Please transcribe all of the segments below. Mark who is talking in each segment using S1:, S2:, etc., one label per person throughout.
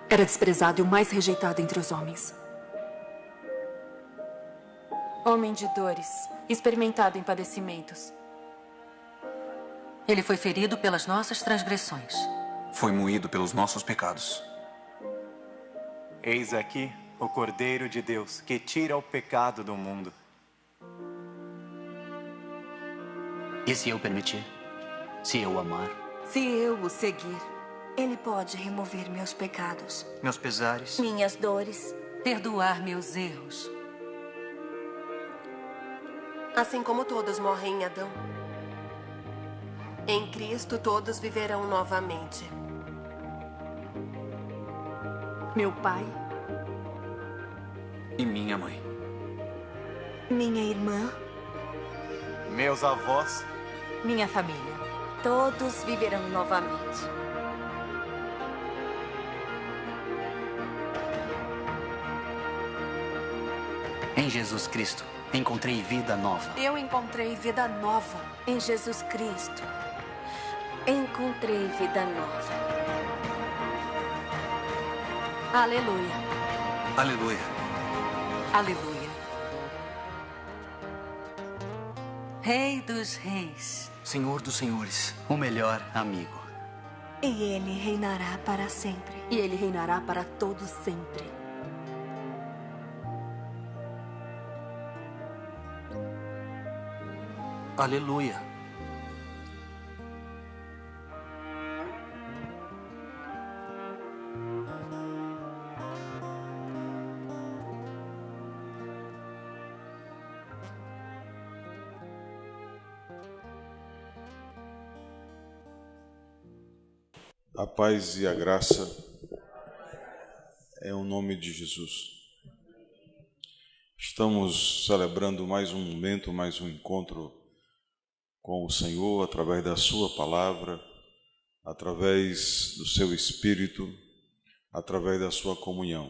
S1: Era desprezado e o mais rejeitado entre os homens.
S2: Homem de dores, experimentado em padecimentos.
S3: Ele foi ferido pelas nossas transgressões.
S4: Foi moído pelos nossos pecados.
S5: Eis aqui o Cordeiro de Deus, que tira o pecado do mundo.
S6: E se eu permitir? Se eu amar?
S7: Se eu o seguir, Ele pode remover meus pecados,
S6: Meus pesares?
S7: minhas dores.
S3: Perdoar meus erros.
S8: Assim como todos morrem em Adão, em Cristo todos viverão novamente.
S1: Meu pai,
S4: E minha mãe.
S7: Minha irmã,
S5: Meus avós,
S3: Minha família.
S7: todos viverão novamente.
S6: Em Jesus Cristo, encontrei vida nova.
S1: eu encontrei vida nova.
S7: Em Jesus Cristo, encontrei vida nova.
S1: Aleluia.
S4: Aleluia.
S3: Aleluia. Rei dos reis.
S6: Senhor dos senhores, o melhor amigo.
S7: E Ele reinará para sempre.
S1: E ele reinará para todos sempre.
S6: Aleluia.
S9: A paz e a graça é o nome de Jesus. Estamos celebrando mais um momento, mais um encontro com o Senhor através da Sua palavra, através do Seu Espírito, através da Sua comunhão.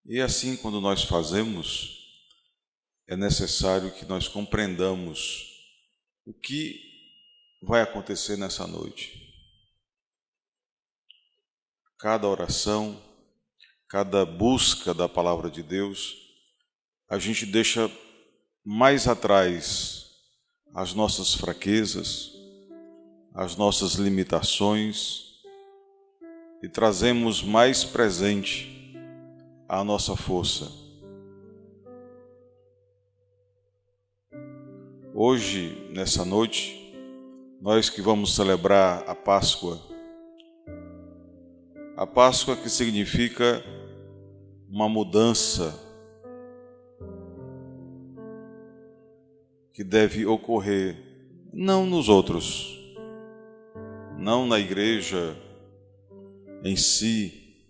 S9: E assim, quando nós fazemos, é necessário que nós compreendamos o que vai acontecer nessa noite. Cada oração, cada busca da palavra de Deus, a gente deixa mais atrás as nossas fraquezas, as nossas limitações e trazemos mais presente a nossa força. Hoje, nessa noite, nós que vamos celebrar a Páscoa que significa uma mudança que deve ocorrer não nos outros, não na igreja em si,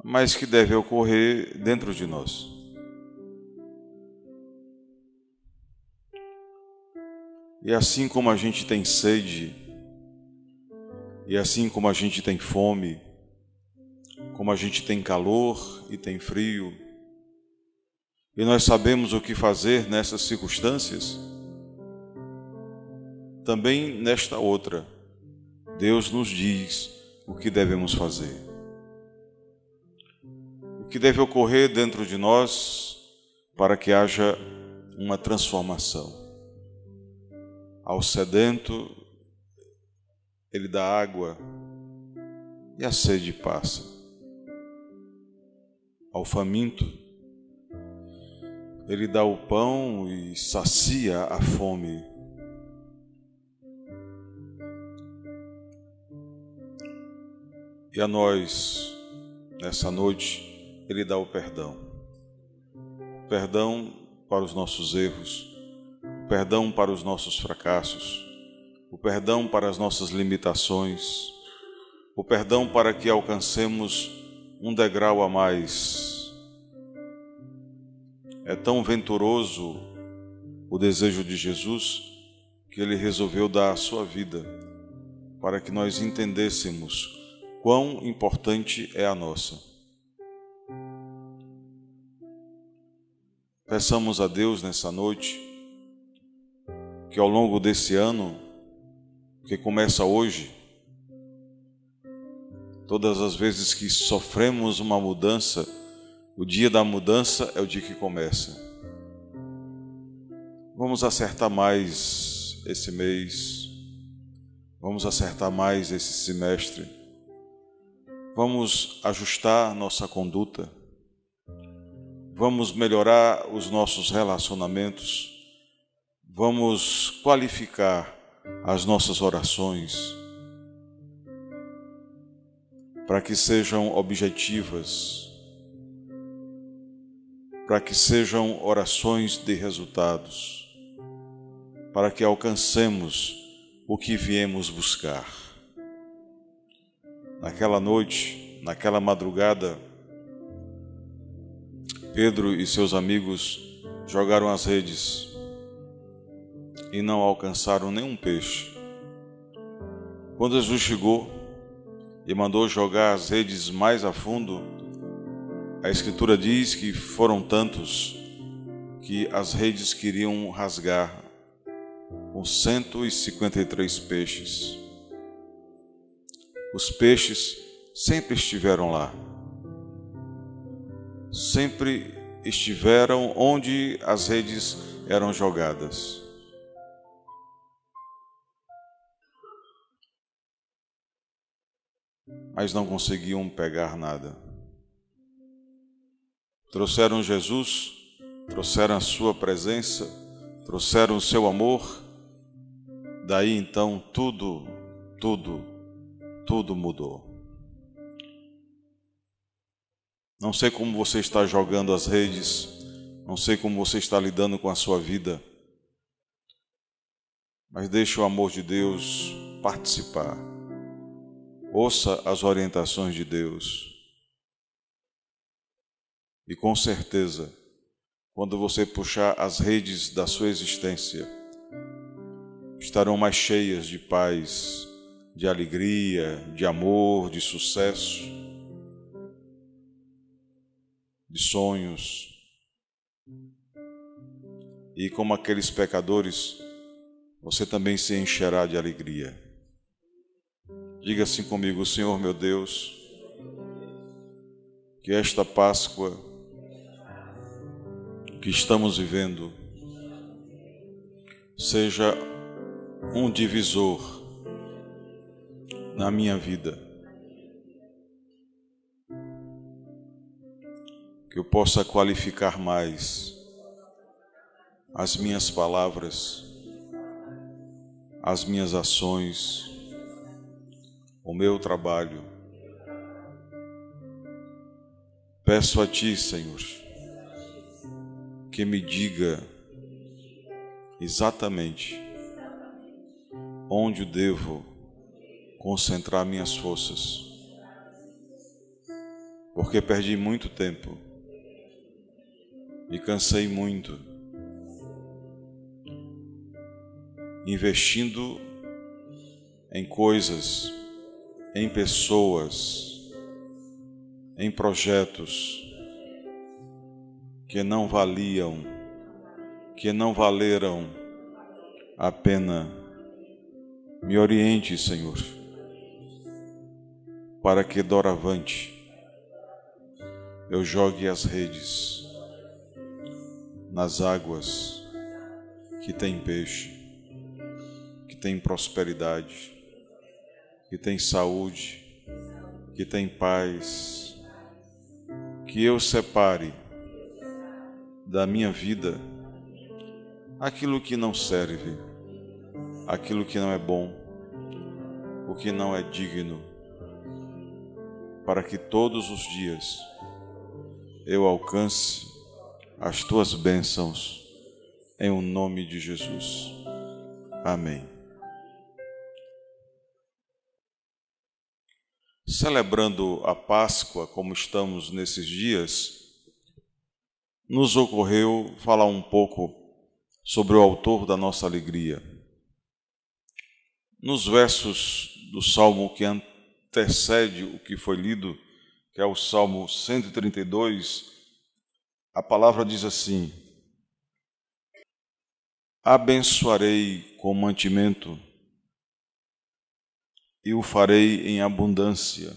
S9: mas que deve ocorrer dentro de nós. E assim como a gente tem sede, e assim como a gente tem fome, como a gente tem calor e tem frio, e nós sabemos o que fazer nessas circunstâncias, também nesta outra, Deus nos diz o que devemos fazer. O que deve ocorrer dentro de nós para que haja uma transformação. Ao sedento, Ele dá água e a sede passa. Ao faminto, Ele dá o pão e sacia a fome. E a nós, nessa noite, Ele dá o perdão. Perdão para os nossos erros, perdão para os nossos fracassos, o perdão para as nossas limitações, o perdão para que alcancemos um degrau a mais. É tão venturoso o desejo de Jesus que Ele resolveu dar a sua vida para que nós entendêssemos quão importante é a nossa. Peçamos a Deus nessa noite que ao longo desse ano, que começa hoje, Todas as vezes que sofremos uma mudança, o dia da mudança é o dia que começa. Vamos acertar mais esse mês, vamos acertar mais esse semestre, vamos ajustar nossa conduta, vamos melhorar os nossos relacionamentos, vamos qualificar as nossas orações para que sejam objetivas, para que sejam orações de resultados, para que alcancemos o que viemos buscar. Naquela noite, naquela madrugada, Pedro e seus amigos jogaram as redes e não alcançaram nenhum peixe. Quando Jesus chegou e mandou jogar as redes mais a fundo, a Escritura diz que foram tantos que as redes queriam rasgar, com 153 peixes. Os peixes sempre estiveram lá, sempre estiveram onde as redes eram jogadas. Mas não conseguiam pegar nada. Trouxeram Jesus, trouxeram a sua presença, trouxeram o seu amor. Daí então tudo mudou. Não sei como você está jogando as redes, não sei como você está lidando com a sua vida, mas deixe o amor de Deus participar. Ouça as orientações de Deus. E com certeza, quando você puxar as redes da sua existência, estarão mais cheias de paz, de alegria, de amor, de sucesso, de sonhos. E como aqueles pecadores, você também se encherá de alegria. Diga assim comigo: Senhor meu Deus, que esta Páscoa que estamos vivendo seja um divisor na minha vida, que eu possa qualificar mais as minhas palavras, as minhas ações, o meu trabalho. Peço a Ti, Senhor, que me diga exatamente onde eu devo concentrar minhas forças, porque perdi muito tempo, me cansei muito, investindo em coisas, em pessoas, em projetos que não valiam, que não valeram a pena. Me oriente, Senhor, para que doravante eu jogue as redes nas águas que tem peixe, que tem prosperidade, que tem saúde, que tem paz, que eu separe da minha vida aquilo que não serve, aquilo que não é bom, o que não é digno, para que todos os dias eu alcance as Tuas bênçãos, em o nome de Jesus. Amém. Celebrando a Páscoa, como estamos nesses dias, nos ocorreu falar um pouco sobre o autor da nossa alegria. Nos versos do Salmo que antecede o que foi lido, que é o Salmo 132, a palavra diz assim: abençoarei com mantimento e o farei em abundância.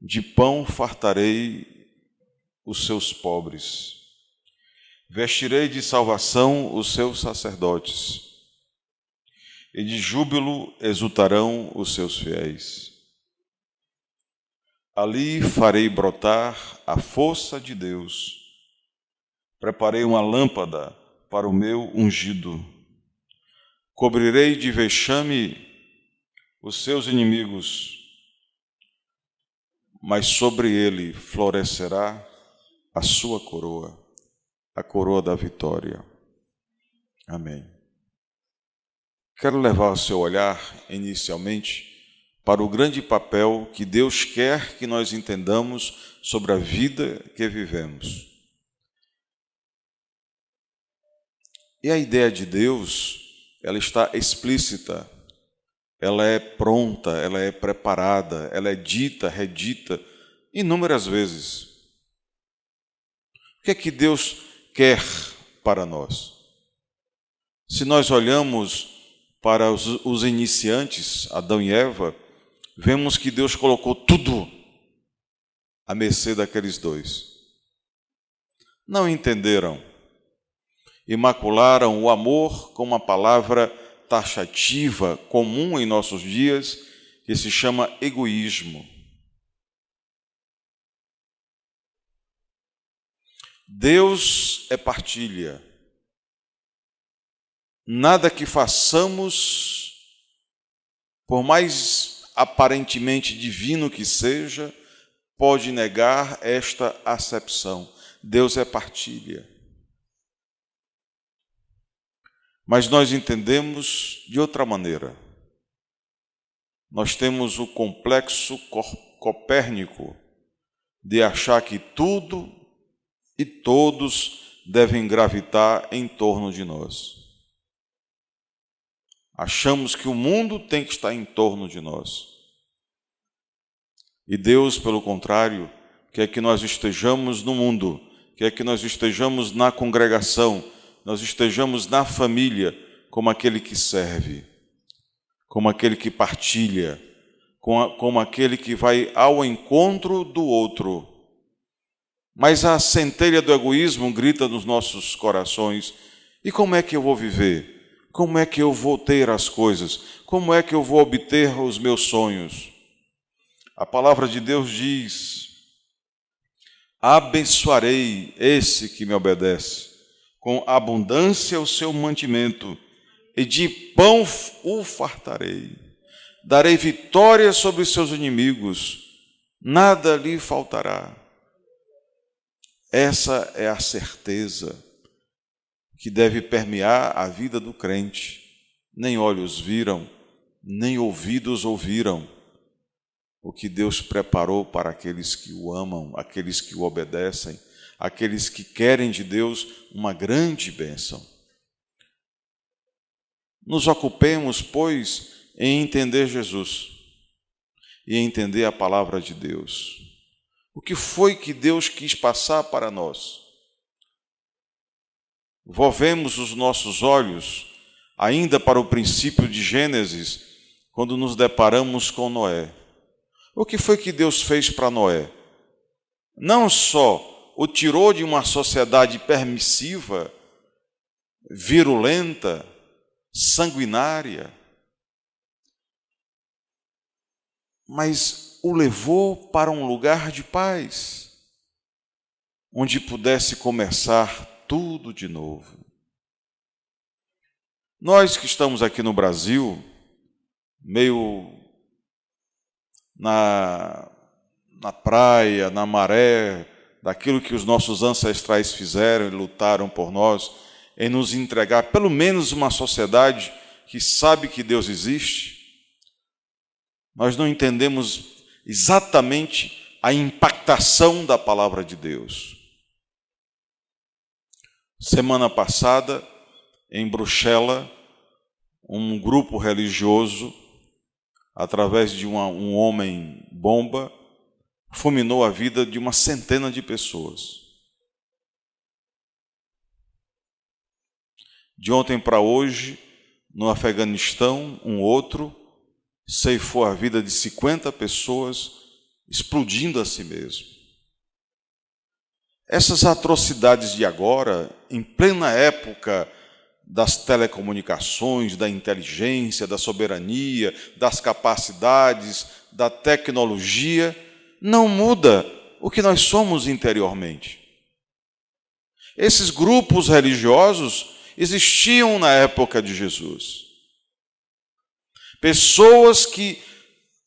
S9: de pão fartarei os seus pobres. Vestirei de salvação os seus sacerdotes, e de júbilo exultarão os seus fiéis. Ali farei brotar a força de Deus. Preparei uma lâmpada para o meu ungido. Cobrirei de vexame os seus inimigos, mas sobre ele florescerá a sua coroa, a coroa da vitória. Amém. Quero levar o seu olhar, inicialmente, para o grande papel que Deus quer que nós entendamos sobre a vida que vivemos. E a ideia de Deus, ela está explícita, ela é pronta, ela é preparada, ela é dita, redita inúmeras vezes. O que é que Deus quer para nós? Se nós olhamos para os iniciantes, Adão e Eva, vemos que Deus colocou tudo à mercê daqueles dois. Não entenderam. Imacularam o amor com uma palavra taxativa, comum em nossos dias, que se chama egoísmo. Deus é partilha. Nada que façamos, por mais aparentemente divino que seja, pode negar esta acepção. Deus é partilha. Mas nós entendemos de outra maneira. Nós temos o complexo copérnico de achar que tudo e todos devem gravitar em torno de nós. Achamos que o mundo tem que estar em torno de nós. E Deus, pelo contrário, quer que nós estejamos no mundo, quer que nós estejamos na congregação, nós estejamos na família, como aquele que serve, como aquele que partilha, como aquele que vai ao encontro do outro. Mas a centelha do egoísmo grita nos nossos corações: e como é que eu vou viver? Como é que eu vou ter as coisas? Como é que eu vou obter os meus sonhos? A palavra de Deus diz: abençoarei esse que me obedece, com abundância o seu mantimento, e de pão o fartarei. Darei vitória sobre os seus inimigos, nada lhe faltará. Essa é a certeza que deve permear a vida do crente. Nem olhos viram, nem ouvidos ouviram o que Deus preparou para aqueles que o amam, aqueles que o obedecem, aqueles que querem de Deus uma grande bênção. Nos ocupemos, pois, em entender Jesus e entender a palavra de Deus. O que foi que Deus quis passar para nós? Volvemos os nossos olhos ainda para o princípio de Gênesis, quando nos deparamos com Noé. O que foi que Deus fez para Noé? Não só o tirou de uma sociedade permissiva, virulenta, sanguinária, mas o levou para um lugar de paz, onde pudesse começar tudo de novo. Nós que estamos aqui no Brasil, meio na praia, na maré, daquilo que os nossos ancestrais fizeram e lutaram por nós, em nos entregar pelo menos uma sociedade que sabe que Deus existe, nós não entendemos exatamente a impactação da palavra de Deus. Semana passada, em Bruxelas, um grupo religioso, através de um homem-bomba, fulminou a vida de uma centena de pessoas. De ontem para hoje, no Afeganistão, um outro ceifou a vida de 50 pessoas explodindo a si mesmo. Essas atrocidades de agora, em plena época das telecomunicações, da inteligência, da soberania, das capacidades, da tecnologia, não muda o que nós somos interiormente. Esses grupos religiosos existiam na época de Jesus. Pessoas que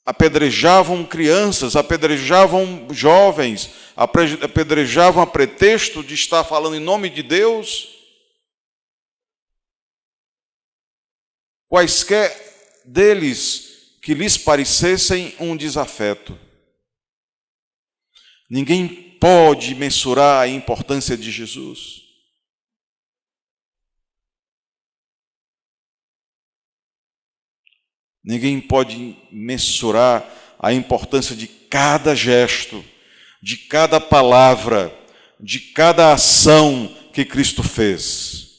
S9: apedrejavam crianças, apedrejavam jovens, apedrejavam a pretexto de estar falando em nome de Deus. Quaisquer deles que lhes parecessem um desafeto. Ninguém pode mensurar a importância de Jesus. Ninguém pode mensurar a importância de cada gesto, de cada palavra, de cada ação que Cristo fez.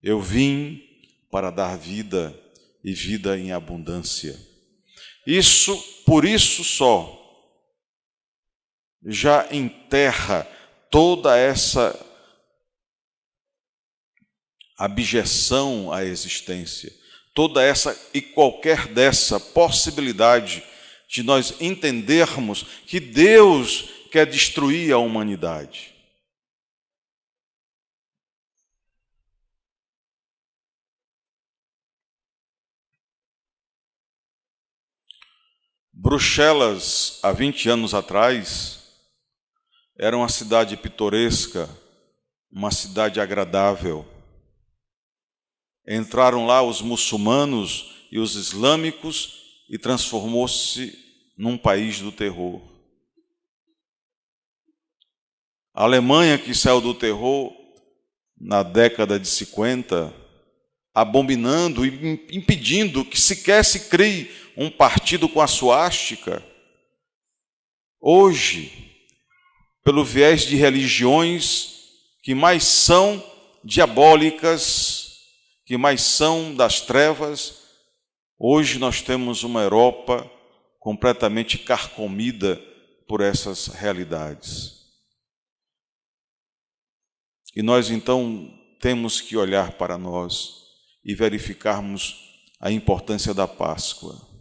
S9: Eu vim para dar vida e vida em abundância. Por isso só, já enterra toda essa abjeção à existência, toda essa e qualquer dessa possibilidade de nós entendermos que Deus quer destruir a humanidade. Bruxelas, há 20 anos atrás, era uma cidade pitoresca, uma cidade agradável. Entraram lá os muçulmanos e os islâmicos e transformou-se num país do terror. A Alemanha, que saiu do terror na década de 50, abominando e impedindo que sequer se crie um partido com a suástica, hoje, pelo viés de religiões que mais são diabólicas, que mais são das trevas, hoje nós temos uma Europa completamente carcomida por essas realidades. E nós então temos que olhar para nós e verificarmos a importância da Páscoa,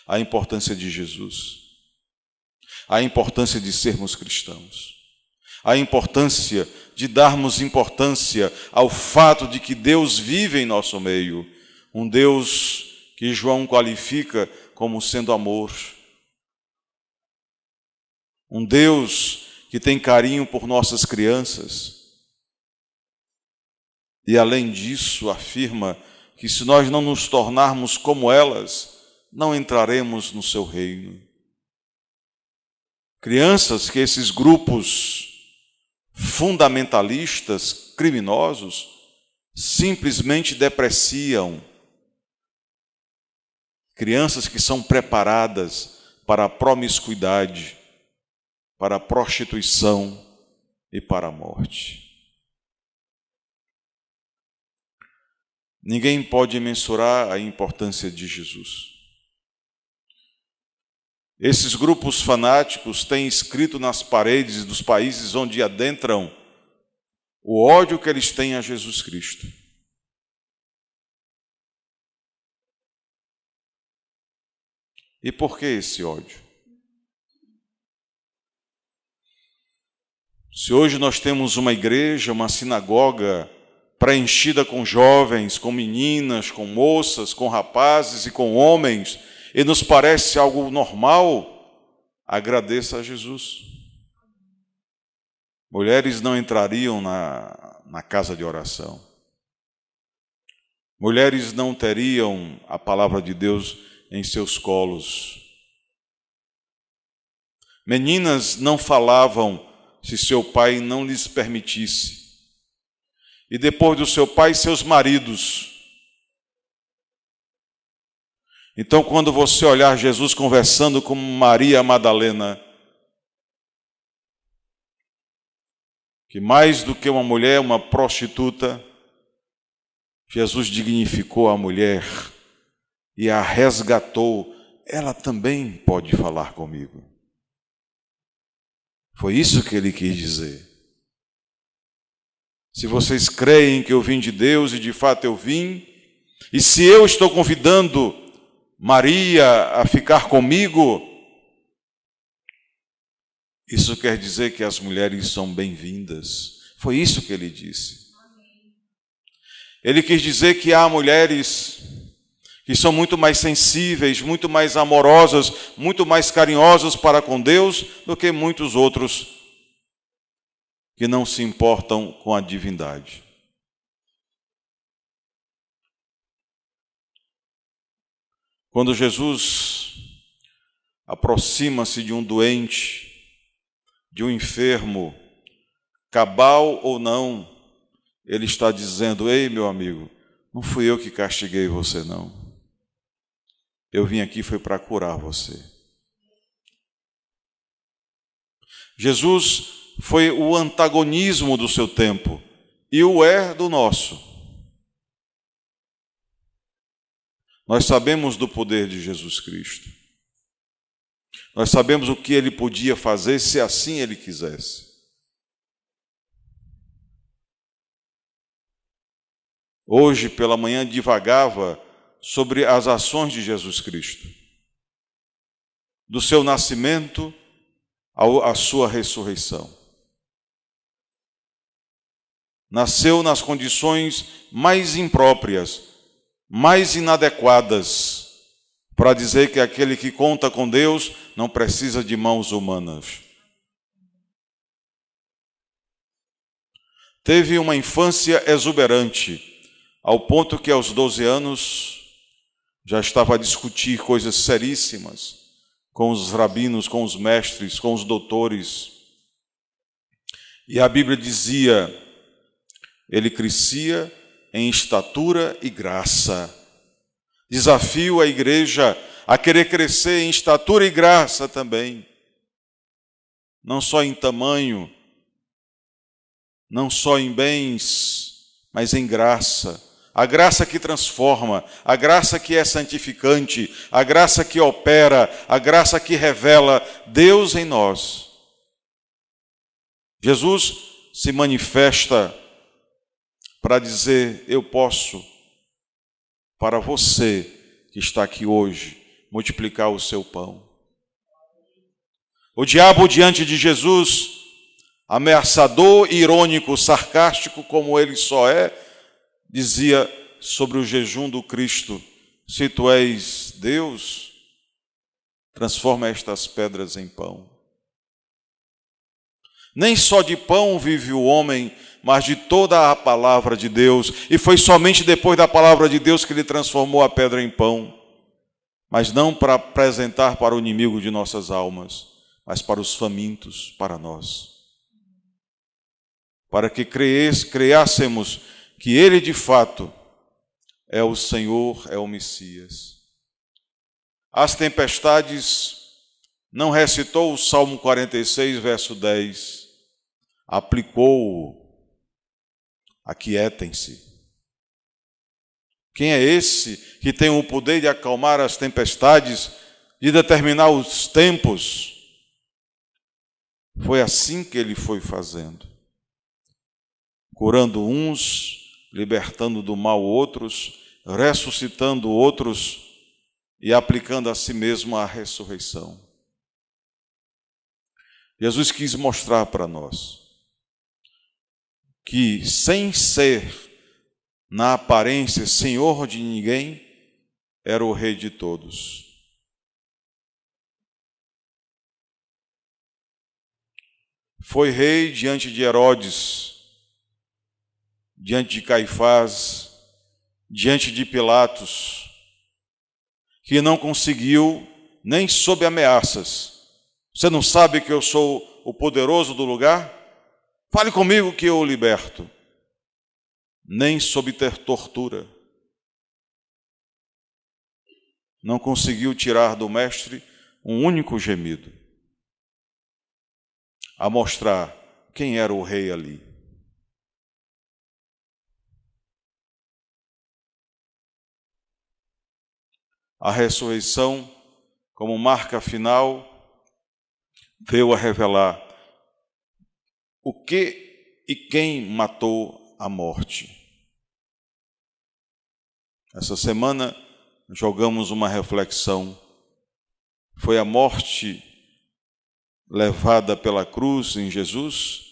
S9: a importância de Jesus, a importância de sermos cristãos, a importância de darmos importância ao fato de que Deus vive em nosso meio, um Deus que João qualifica como sendo amor, um Deus que tem carinho por nossas crianças, e além disso afirma que se nós não nos tornarmos como elas, não entraremos no seu reino. Crianças que esses grupos fundamentalistas, criminosos, simplesmente depreciam. Crianças que são preparadas para a promiscuidade, para a prostituição e para a morte. Ninguém pode mensurar a importância de Jesus. Esses grupos fanáticos têm escrito nas paredes dos países onde adentram o ódio que eles têm a Jesus Cristo. E por que esse ódio? Se hoje nós temos uma igreja, uma sinagoga preenchida com jovens, com meninas, com moças, com rapazes e com homens, e nos parece algo normal, agradeça a Jesus. Mulheres não entrariam na casa de oração. Mulheres não teriam a palavra de Deus em seus colos. Meninas não falavam se seu pai não lhes permitisse. E depois do seu pai, seus maridos. Então, quando você olhar Jesus conversando com Maria Madalena, que mais do que uma mulher, uma prostituta, Jesus dignificou a mulher e a resgatou. Ela também pode falar comigo. Foi isso que ele quis dizer. Se vocês creem que eu vim de Deus, e de fato eu vim, e se eu estou convidando Maria a ficar comigo, isso quer dizer que as mulheres são bem-vindas. Foi isso que ele disse. Ele quis dizer que há mulheres que são muito mais sensíveis, muito mais amorosas, muito mais carinhosas para com Deus do que muitos outros que não se importam com a divindade. Quando Jesus aproxima-se de um doente, de um enfermo, cabal ou não, ele está dizendo: ei, meu amigo, não fui eu que castiguei você, não. Eu vim aqui foi para curar você. Jesus foi o antagonismo do seu tempo e o é do nosso. Nós sabemos do poder de Jesus Cristo. Nós sabemos o que ele podia fazer se assim ele quisesse. Hoje, pela manhã, divagava sobre as ações de Jesus Cristo, do seu nascimento à sua ressurreição. Nasceu nas condições mais impróprias, mais inadequadas, para dizer que aquele que conta com Deus não precisa de mãos humanas. Teve uma infância exuberante, ao ponto que aos 12 anos já estava a discutir coisas seríssimas com os rabinos, com os mestres, com os doutores. E a Bíblia dizia: ele crescia em estatura e graça. Desafio a igreja a querer crescer em estatura e graça também. Não só em tamanho, não só em bens, mas em graça. A graça que transforma, a graça que é santificante, a graça que opera, a graça que revela Deus em nós. Jesus se manifesta para dizer: eu posso, para você que está aqui hoje, multiplicar o seu pão. O diabo diante de Jesus, ameaçador, irônico, sarcástico como ele só é, dizia sobre o jejum do Cristo: se tu és Deus, transforma estas pedras em pão. Nem só de pão vive o homem, mas de toda a palavra de Deus. E foi somente depois da palavra de Deus que ele transformou a pedra em pão. Mas não para apresentar para o inimigo de nossas almas, mas para os famintos, para nós. Para que criássemos que ele de fato é o Senhor, é o Messias. As tempestades, não recitou o Salmo 46, verso 10, aplicou-o: aquietem-se. Quem é esse que tem o poder de acalmar as tempestades, de determinar os tempos? Foi assim que ele foi fazendo, curando uns, libertando do mal outros, ressuscitando outros e aplicando a si mesmo a ressurreição. Jesus quis mostrar para nós que, sem ser, na aparência, senhor de ninguém, era o rei de todos. Foi rei diante de Herodes, diante de Caifás, diante de Pilatos, que não conseguiu nem sob ameaças. Você não sabe que eu sou o poderoso do lugar? Fale comigo que eu o liberto. Nem sob ter tortura. Não conseguiu tirar do mestre um único gemido, a mostrar quem era o rei ali. a ressurreição, como marca final, veio a revelar o que e quem matou a morte. Essa semana jogamos uma reflexão. Foi a morte levada pela cruz em Jesus?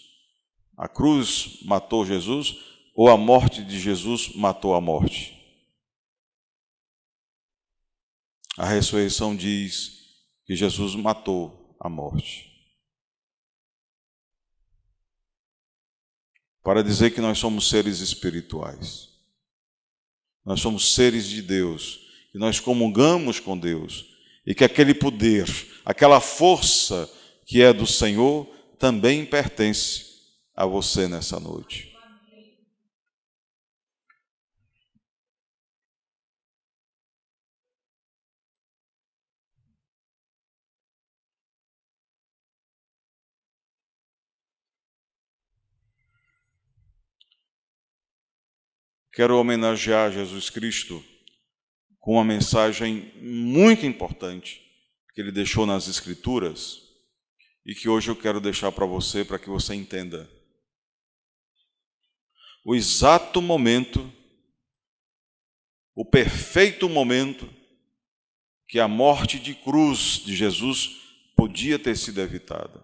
S9: A cruz matou Jesus? Ou a morte de Jesus matou a morte? A ressurreição diz que Jesus matou a morte. Para dizer que nós somos seres espirituais. Nós somos seres de Deus. E nós comungamos com Deus. E que aquele poder, aquela força que é do Senhor, também pertence a você nessa noite. Quero homenagear Jesus Cristo com uma mensagem muito importante que ele deixou nas Escrituras e que hoje eu quero deixar para você, para que você entenda. O exato momento, o perfeito momento que a morte de cruz de Jesus podia ter sido evitada.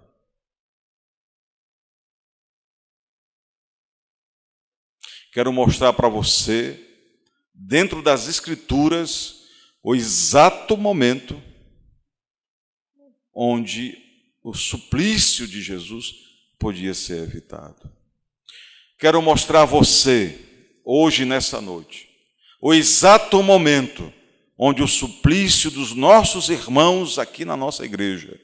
S9: Quero mostrar para você, dentro das Escrituras, o exato momento onde o suplício de Jesus podia ser evitado. Quero mostrar a você, hoje, nessa noite, o exato momento onde o suplício dos nossos irmãos aqui na nossa igreja,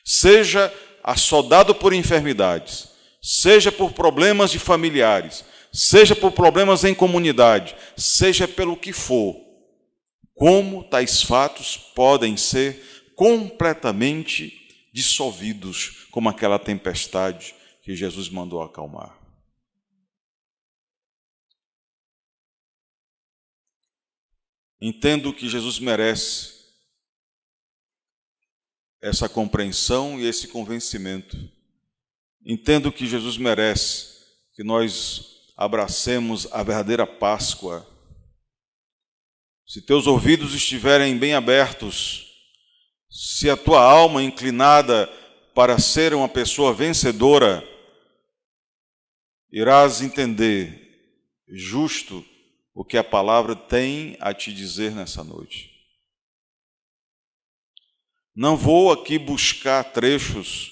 S9: seja assolado por enfermidades, seja por problemas de familiares, seja por problemas em comunidade, seja pelo que for, como tais fatos podem ser completamente dissolvidos, como aquela tempestade que Jesus mandou acalmar. Entendo que Jesus merece essa compreensão e esse convencimento. Entendo que Jesus merece que nós abracemos a verdadeira Páscoa. Se teus ouvidos estiverem bem abertos, se a tua alma inclinada para ser uma pessoa vencedora, irás entender justo o que a palavra tem a te dizer nessa noite. Não vou aqui buscar trechos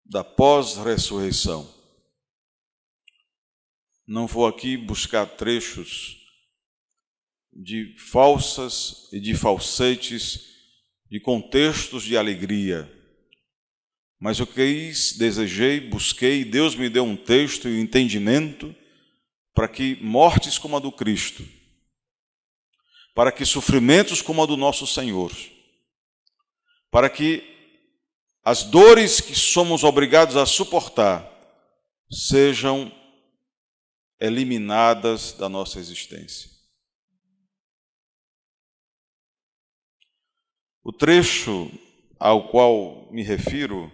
S9: da pós-ressurreição. Não vou aqui buscar trechos de falsas e de falsetes, de contextos de alegria. Mas eu desejei, busquei, Deus me deu um texto e um entendimento para que mortes como a do Cristo, para que sofrimentos como a do nosso Senhor, para que as dores que somos obrigados a suportar sejam eliminadas da nossa existência. O trecho ao qual me refiro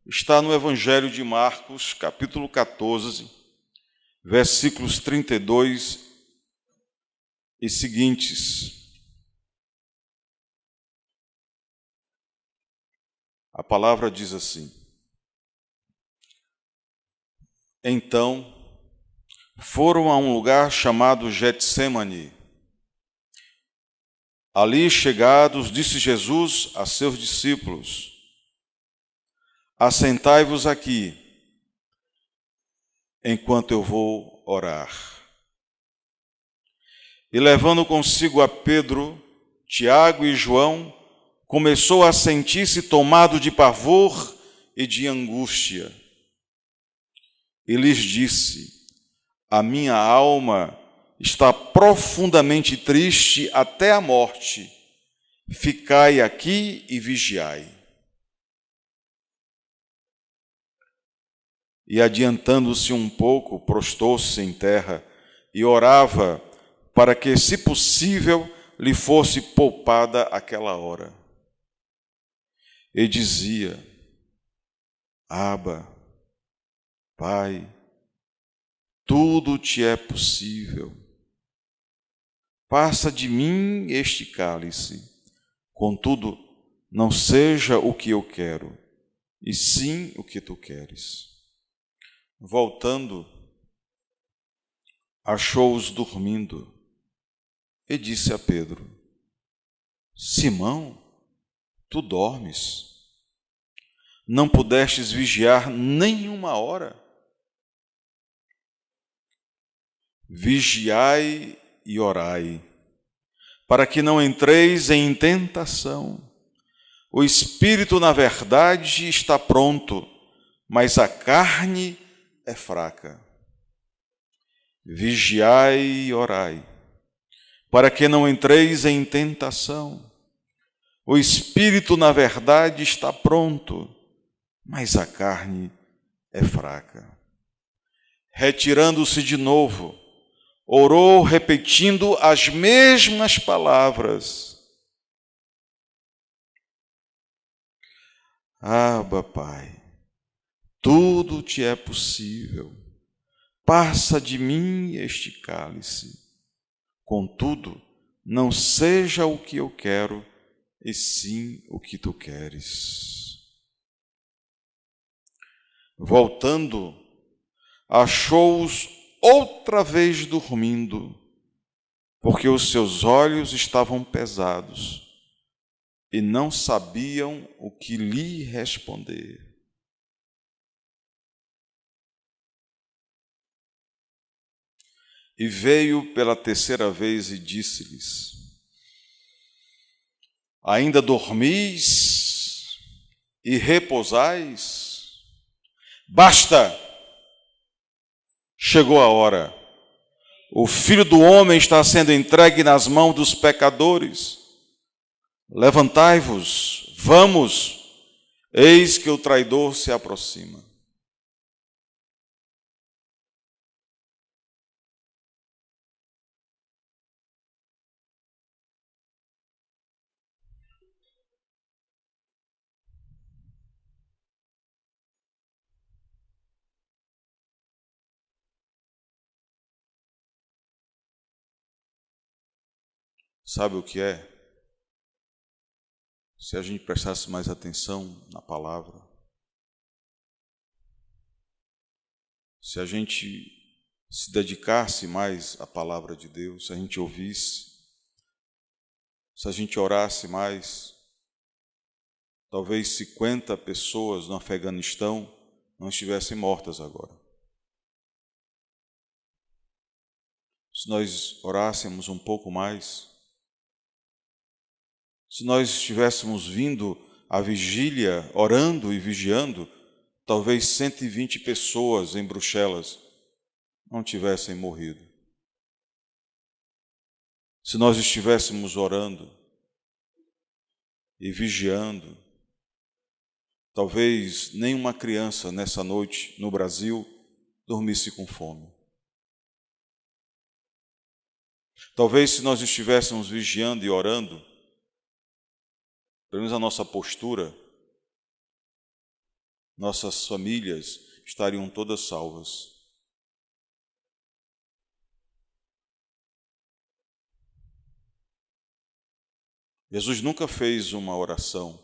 S9: está no Evangelho de Marcos, capítulo 14, versículos 32 e seguintes. A palavra diz assim: Então foram a um lugar chamado Getsêmani. Ali chegados, disse Jesus a seus discípulos: Assentai-vos aqui, enquanto eu vou orar. E levando consigo a Pedro, Tiago e João, começou a sentir-se tomado de pavor e de angústia. E lhes disse: A minha alma está profundamente triste até a morte. Ficai aqui e vigiai. E adiantando-se um pouco, prostou-se em terra e orava para que, se possível, lhe fosse poupada aquela hora. E dizia: Abba, Pai, tudo te é possível. Passa de mim este cálice, contudo, não seja o que eu quero, e sim o que tu queres. Voltando, achou-os dormindo e disse a Pedro: Simão, tu dormes? Não pudestes vigiar nem uma hora? Vigiai e orai, para que não entreis em tentação. O espírito, na verdade, está pronto, mas a carne é fraca. Vigiai e orai, para que não entreis em tentação. O espírito, na verdade, está pronto, mas a carne é fraca. Retirando-se de novo, orou repetindo as mesmas palavras: Abba, Pai, tudo te é possível. Passa de mim este cálice. Contudo, não seja o que eu quero, e sim o que tu queres. Voltando, achou-os outra vez dormindo, porque os seus olhos estavam pesados e não sabiam o que lhe responder. E veio pela terceira vez e disse-lhes: Ainda dormis e repousais? Basta! Chegou a hora. O Filho do Homem está sendo entregue nas mãos dos pecadores. Levantai-vos, vamos, eis que o traidor se aproxima. Sabe o que é? Se a gente prestasse mais atenção na palavra, se a gente se dedicasse mais à palavra de Deus, se a gente ouvisse, se a gente orasse mais, talvez 50 pessoas no Afeganistão não estivessem mortas agora. Se nós orássemos um pouco mais, se nós estivéssemos vindo à vigília, orando e vigiando, talvez 120 pessoas em Bruxelas não tivessem morrido. Se nós estivéssemos orando e vigiando, talvez nenhuma criança nessa noite no Brasil dormisse com fome. Talvez se nós estivéssemos vigiando e orando, pelo menos a nossa postura, nossas famílias estariam todas salvas. Jesus nunca fez uma oração,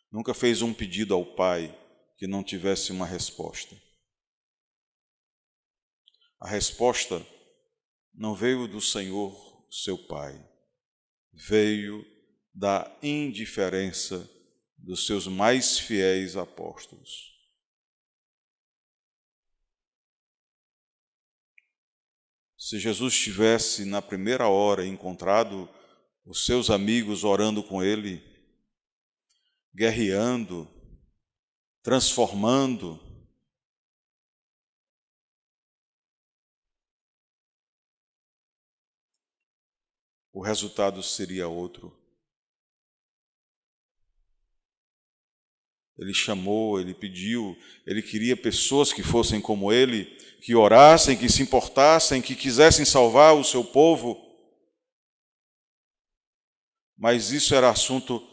S9: nunca fez um pedido ao Pai que não tivesse uma resposta. A resposta não veio do Senhor, seu Pai, veio da indiferença dos seus mais fiéis apóstolos. Se Jesus tivesse na primeira hora encontrado os seus amigos orando com ele, guerreando, transformando, o resultado seria outro. Ele chamou, ele pediu, ele queria pessoas que fossem como ele, que orassem, que se importassem, que quisessem salvar o seu povo. Mas isso era assunto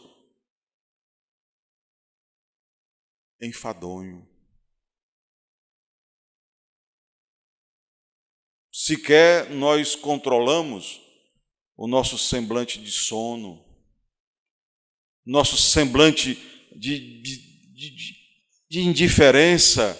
S9: enfadonho. Sequer nós controlamos o nosso semblante de sono, nosso semblante de indiferença.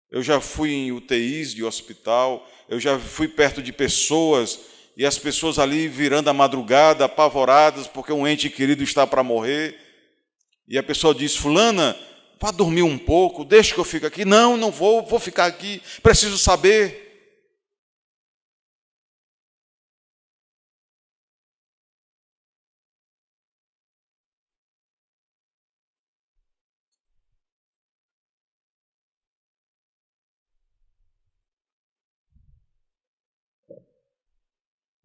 S9: Eu já fui em UTIs de hospital, eu já fui perto de pessoas e as pessoas ali virando a madrugada, apavoradas porque um ente querido está para morrer. E a pessoa diz: fulana, vá dormir um pouco, deixa que eu fique aqui. Não, não vou ficar aqui, preciso saber.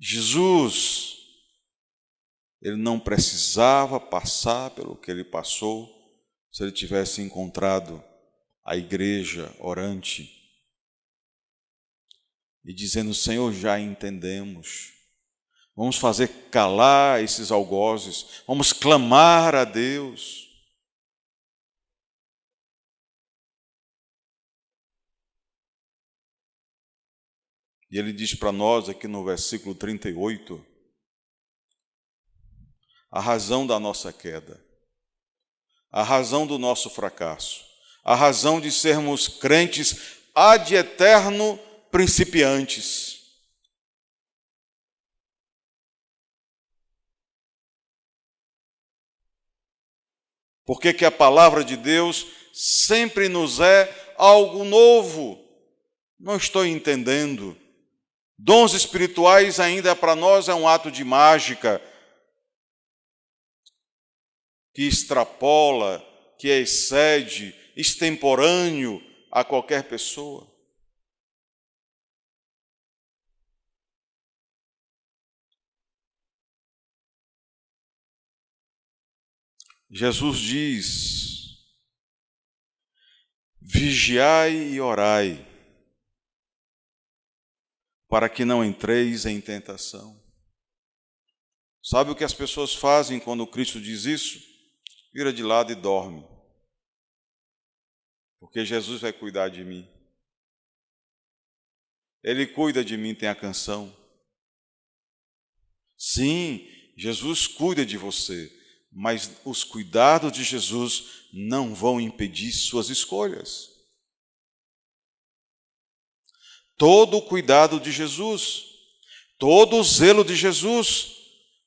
S9: Jesus, ele não precisava passar pelo que ele passou se ele tivesse encontrado a igreja orante e dizendo: Senhor, já entendemos, vamos fazer calar esses algozes, vamos clamar a Deus. E ele diz para nós aqui no versículo 38, a razão da nossa queda, a razão do nosso fracasso, a razão de sermos crentes ad eterno principiantes. Por que a palavra de Deus sempre nos é algo novo? Não estou entendendo. Dons espirituais ainda para nós é um ato de mágica que extrapola, que excede, extemporâneo a qualquer pessoa. Jesus diz: vigiai e orai, para que não entreis em tentação. Sabe o que as pessoas fazem quando Cristo diz isso? Vira de lado e dorme. Porque Jesus vai cuidar de mim. Ele cuida de mim, tem a canção. Sim, Jesus cuida de você, mas os cuidados de Jesus não vão impedir suas escolhas. Todo o cuidado de Jesus, todo o zelo de Jesus.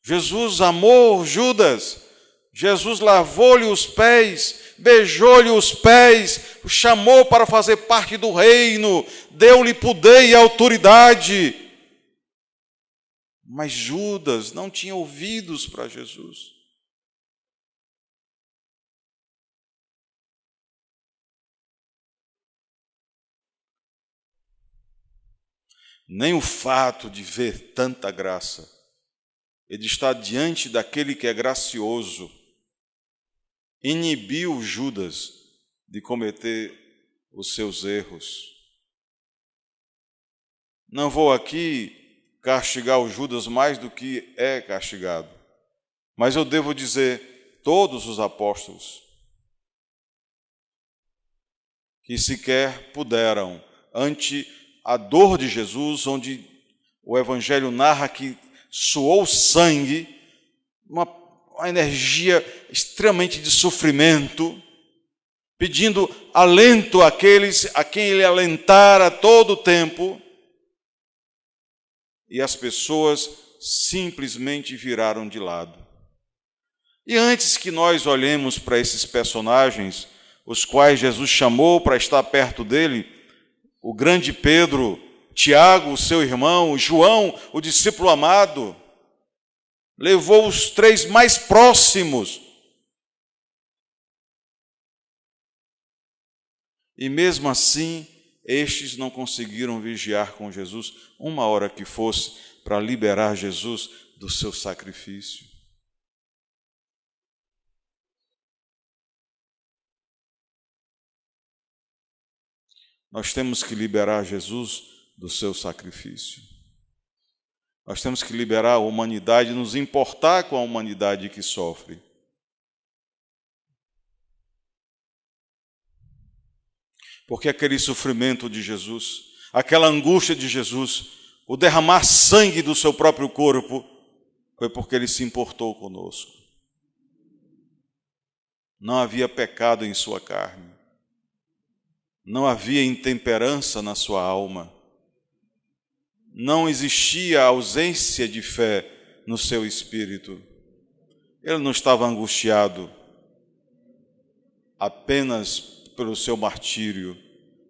S9: Jesus amou Judas, Jesus lavou-lhe os pés, beijou-lhe os pés, o chamou para fazer parte do reino, deu-lhe poder e autoridade. Mas Judas não tinha ouvidos para Jesus. Nem o fato de ver tanta graça e de estar diante daquele que é gracioso inibiu Judas de cometer os seus erros. Não vou aqui castigar o Judas mais do que é castigado, mas eu devo dizer, todos os apóstolos que sequer puderam, ante a dor de Jesus, onde o Evangelho narra que suou sangue, uma energia extremamente de sofrimento, pedindo alento àqueles a quem ele alentara todo o tempo, e as pessoas simplesmente viraram de lado. E antes que nós olhemos para esses personagens, os quais Jesus chamou para estar perto dele, o grande Pedro, Tiago, o seu irmão, João, o discípulo amado, levou os três mais próximos. E mesmo assim, estes não conseguiram vigiar com Jesus uma hora que fosse para liberar Jesus do seu sacrifício. Nós temos que liberar Jesus do seu sacrifício. Nós temos que liberar a humanidade, nos importar com a humanidade que sofre. Porque aquele sofrimento de Jesus, aquela angústia de Jesus, o derramar sangue do seu próprio corpo, foi porque ele se importou conosco. Não havia pecado em sua carne. Não havia intemperança na sua alma. Não existia ausência de fé no seu espírito. Ele não estava angustiado apenas pelo seu martírio.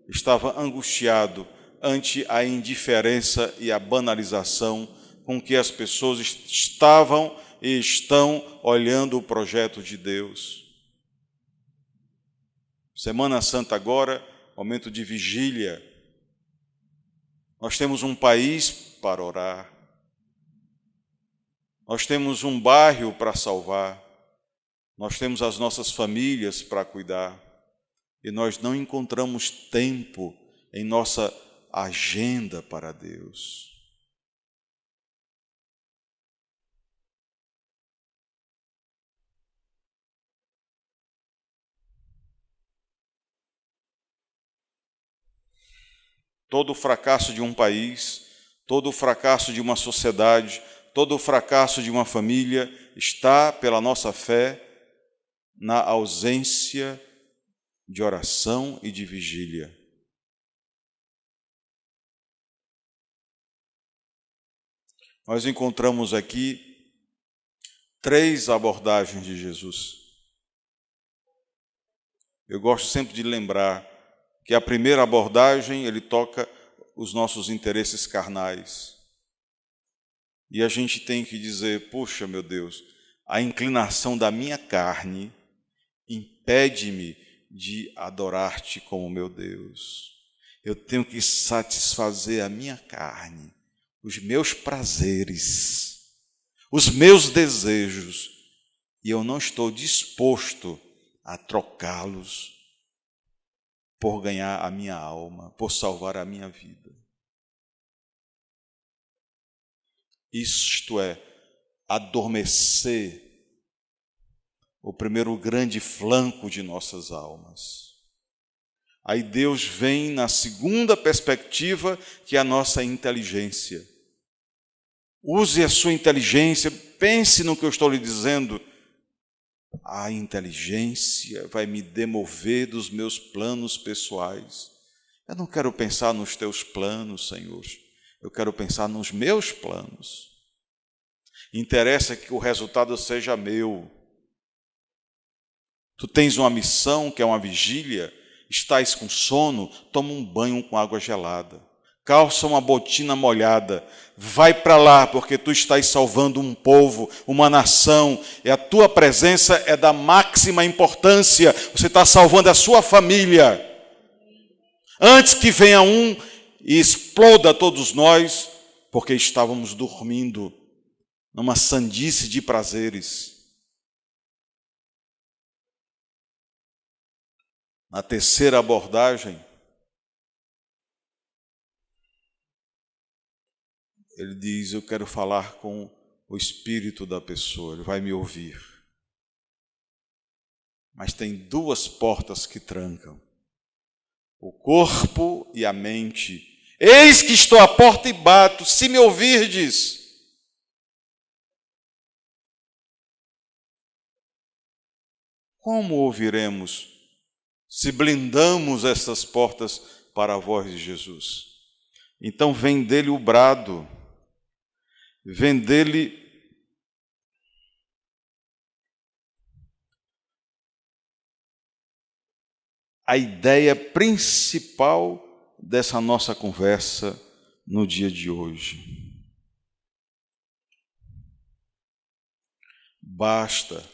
S9: Estava angustiado ante a indiferença e a banalização com que as pessoas estavam e estão olhando o projeto de Deus. Semana Santa agora, momento de vigília. Nós temos um país para orar. Nós temos um bairro para salvar. Nós temos as nossas famílias para cuidar. E nós não encontramos tempo em nossa agenda para Deus. Todo o fracasso de um país, todo o fracasso de uma sociedade, todo o fracasso de uma família está, pela nossa fé, na ausência de oração e de vigília. Nós encontramos aqui 3 abordagens de Jesus. Eu gosto sempre de lembrar que a primeira abordagem, ele toca os nossos interesses carnais. E a gente tem que dizer, puxa, meu Deus, a inclinação da minha carne impede-me de adorar-te como meu Deus. Eu tenho que satisfazer a minha carne, os meus prazeres, os meus desejos, e eu não estou disposto a trocá-los por ganhar a minha alma, por salvar a minha vida. Isto é, adormecer o primeiro grande flanco de nossas almas. Aí Deus vem na segunda perspectiva, que é a nossa inteligência. Use a sua inteligência, pense no que eu estou lhe dizendo. A inteligência vai me demover dos meus planos pessoais. Eu não quero pensar nos teus planos, Senhor. Eu quero pensar nos meus planos. Interessa que o resultado seja meu. Tu tens uma missão, que é uma vigília, estás com sono, toma um banho com água gelada. Calça uma botina molhada, vai para lá, porque tu estás salvando um povo, uma nação, e a tua presença é da máxima importância. Você está salvando a sua família. Antes que venha um e exploda todos nós, porque estávamos dormindo numa sandice de prazeres. Na terceira abordagem, ele diz, eu quero falar com o espírito da pessoa, ele vai me ouvir. Mas tem 2 portas que trancam, o corpo e a mente. Eis que estou à porta e bato, se me ouvirdes. Como ouviremos se blindamos essas portas para a voz de Jesus? Então vem dele o brado, vem dele a ideia principal dessa nossa conversa no dia de hoje. Basta.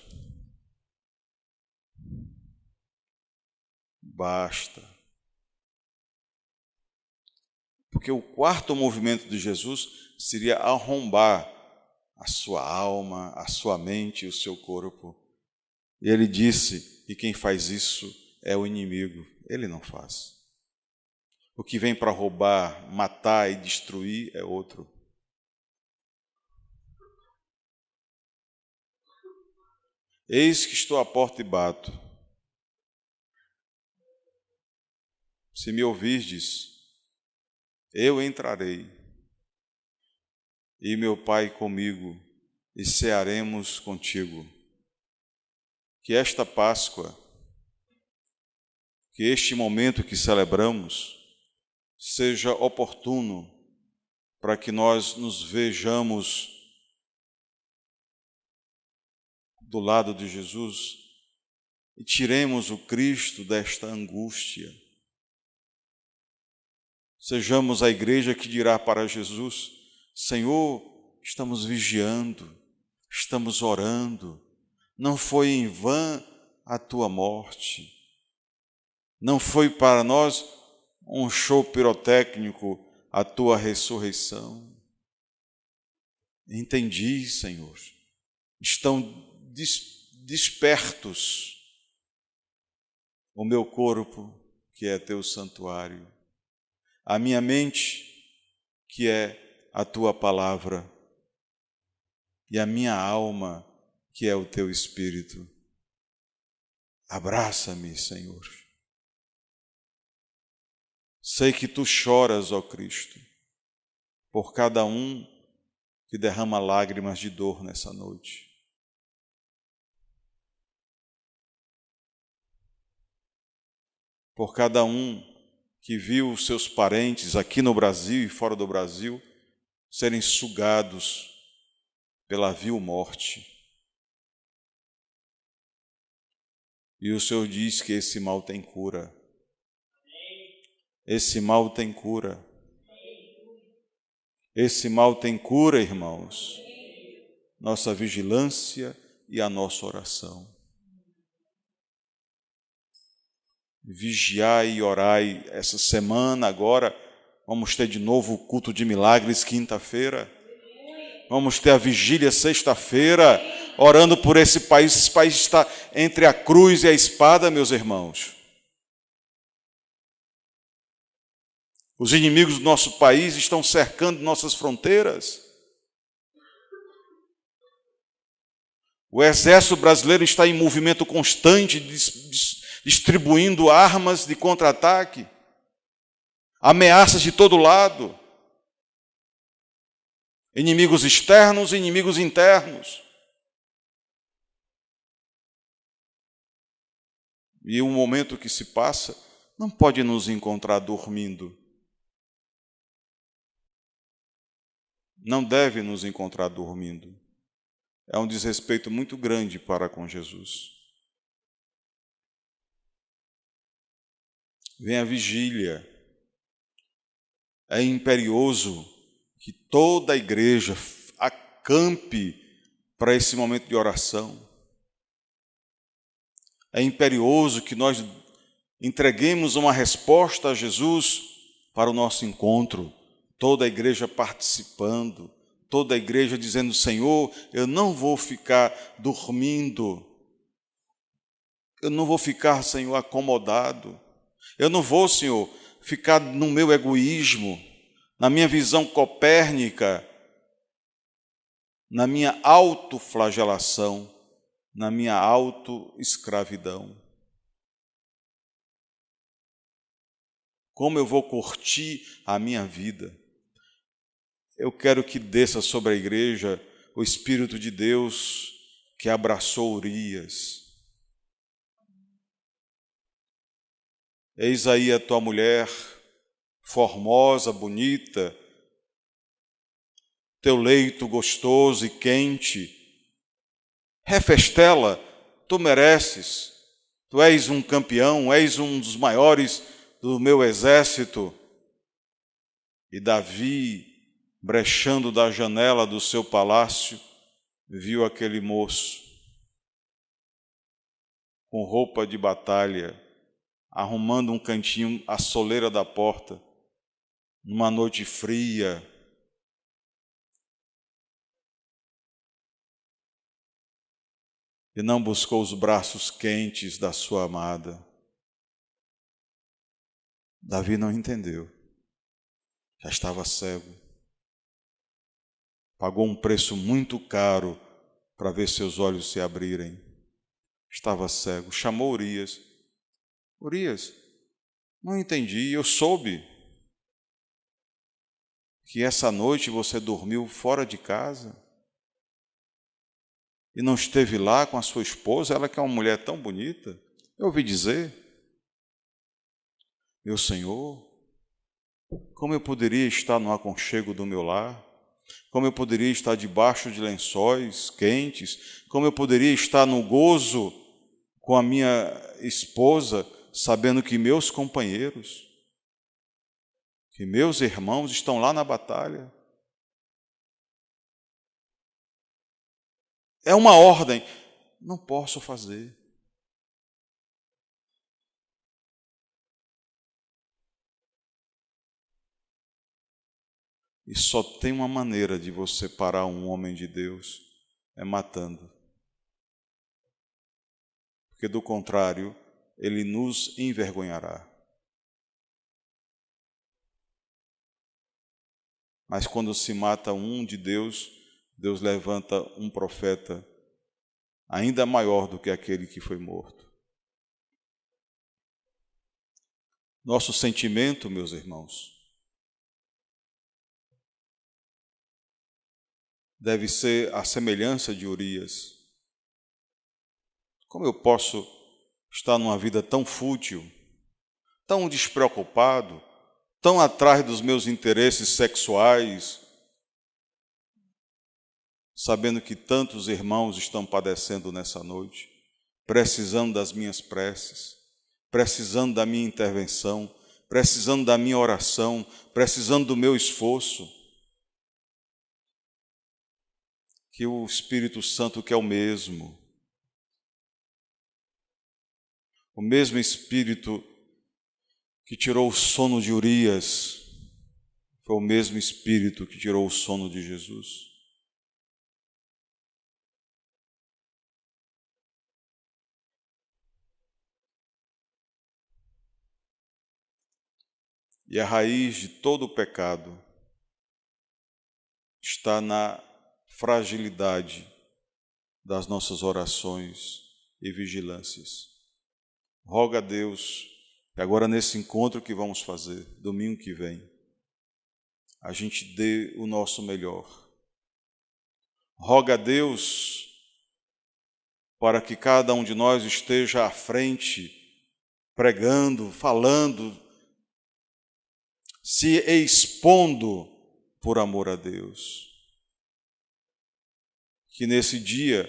S9: Basta. Porque o quarto movimento de Jesus seria arrombar a sua alma, a sua mente e o seu corpo. E ele disse, e quem faz isso é o inimigo, ele não faz. O que vem para roubar, matar e destruir é outro. Eis que estou à porta e bato. Se me ouvirdes, eu entrarei, e meu Pai comigo, e cearemos contigo. Que esta Páscoa, que este momento que celebramos, seja oportuno para que nós nos vejamos do lado de Jesus e tiremos o Cristo desta angústia. Sejamos a igreja que dirá para Jesus: Senhor, estamos vigiando, estamos orando, não foi em vão a tua morte, não foi para nós um show pirotécnico a tua ressurreição. Entendi, Senhor, estão despertos o meu corpo, que é teu santuário, a minha mente, que é a tua palavra, e a minha alma, que é o teu Espírito. Abraça-me, Senhor. Sei que tu choras, ó Cristo, por cada um que derrama lágrimas de dor nessa noite. Por cada um que viu os seus parentes aqui no Brasil e fora do Brasil serem sugados pela vil morte. E o Senhor diz que esse mal tem cura. Esse mal tem cura. Esse mal tem cura, irmãos. Nossa vigilância e a nossa oração. Vigiai e orai. Essa semana agora vamos ter de novo o culto de milagres quinta-feira. Vamos ter a vigília sexta-feira, orando por esse país. Esse país está entre a cruz e a espada, meus irmãos. Os inimigos do nosso país estão cercando nossas fronteiras. O exército brasileiro está em movimento constante, distribuindo armas de contra-ataque, ameaças de todo lado, inimigos externos e inimigos internos. E o momento que se passa não pode nos encontrar dormindo. Não deve nos encontrar dormindo. É um desrespeito muito grande para com Jesus. Vem a vigília. É imperioso que toda a igreja acampe para esse momento de oração. É imperioso que nós entreguemos uma resposta a Jesus para o nosso encontro. Toda a igreja participando, toda a igreja dizendo: Senhor, eu não vou ficar dormindo, eu não vou ficar, Senhor, acomodado, eu não vou, Senhor, ficar no meu egoísmo, na minha visão copérnica, na minha autoflagelação, na minha autoescravidão. Como eu vou curtir a minha vida? Eu quero que desça sobre a igreja o Espírito de Deus que abraçou Urias. Eis aí a tua mulher, formosa, bonita, teu leito gostoso e quente. Refestela, tu mereces, tu és um campeão, és um dos maiores do meu exército. E Davi, brechando da janela do seu palácio, viu aquele moço com roupa de batalha, arrumando um cantinho à soleira da porta, numa noite fria. E não buscou os braços quentes da sua amada. Davi não entendeu, já estava cego. Pagou um preço muito caro para ver seus olhos se abrirem. estava cego. Chamou Urias. Urias, não entendi, eu soube que essa noite você dormiu fora de casa e não esteve lá com a sua esposa, ela que é uma mulher tão bonita. Eu ouvi dizer, meu Senhor, como eu poderia estar no aconchego do meu lar? Como eu poderia estar debaixo de lençóis quentes? Como eu poderia estar no gozo com a minha esposa, sabendo que meus companheiros, que meus irmãos estão lá na batalha? É uma ordem, não posso fazer. E só tem uma maneira de você parar um homem de Deus, é matando. Porque do contrário, ele nos envergonhará. Mas quando se mata um de Deus, Deus levanta um profeta ainda maior do que aquele que foi morto. Nosso sentimento, meus irmãos, deve ser a semelhança de Urias. Como eu posso estar numa vida tão fútil, tão despreocupado, tão atrás dos meus interesses sexuais, sabendo que tantos irmãos estão padecendo nessa noite, precisando das minhas preces, precisando da minha intervenção, precisando da minha oração, precisando do meu esforço? Que o Espírito Santo, que é o mesmo Espírito que tirou o sono de Urias, foi o mesmo Espírito que tirou o sono de Jesus. E a raiz de todo o pecado está na fragilidade das nossas orações e vigilâncias. Roga a Deus que agora nesse encontro que vamos fazer, domingo que vem, a gente dê o nosso melhor. Roga a Deus para que cada um de nós esteja à frente, pregando, falando, se expondo por amor a Deus. Que nesse dia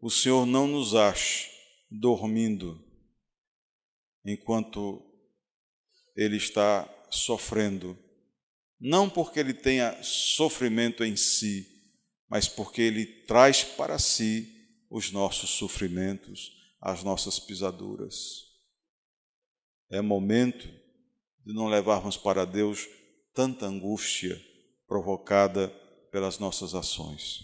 S9: o Senhor não nos ache dormindo enquanto Ele está sofrendo. Não porque Ele tenha sofrimento em si, mas porque Ele traz para si os nossos sofrimentos, as nossas pisaduras. É momento de não levarmos para Deus tanta angústia provocada pelas nossas ações.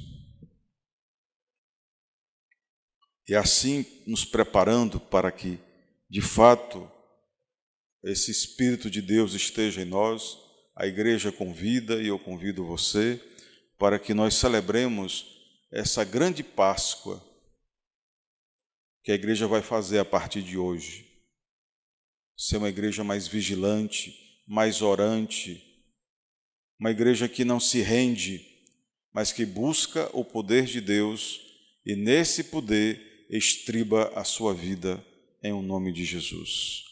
S9: E assim nos preparando para que, de fato, esse Espírito de Deus esteja em nós, a igreja convida e eu convido você para que nós celebremos essa grande Páscoa que a igreja vai fazer a partir de hoje. Ser uma igreja mais vigilante, mais orante, uma igreja que não se rende, mas que busca o poder de Deus e nesse poder estriba a sua vida em nome de Jesus.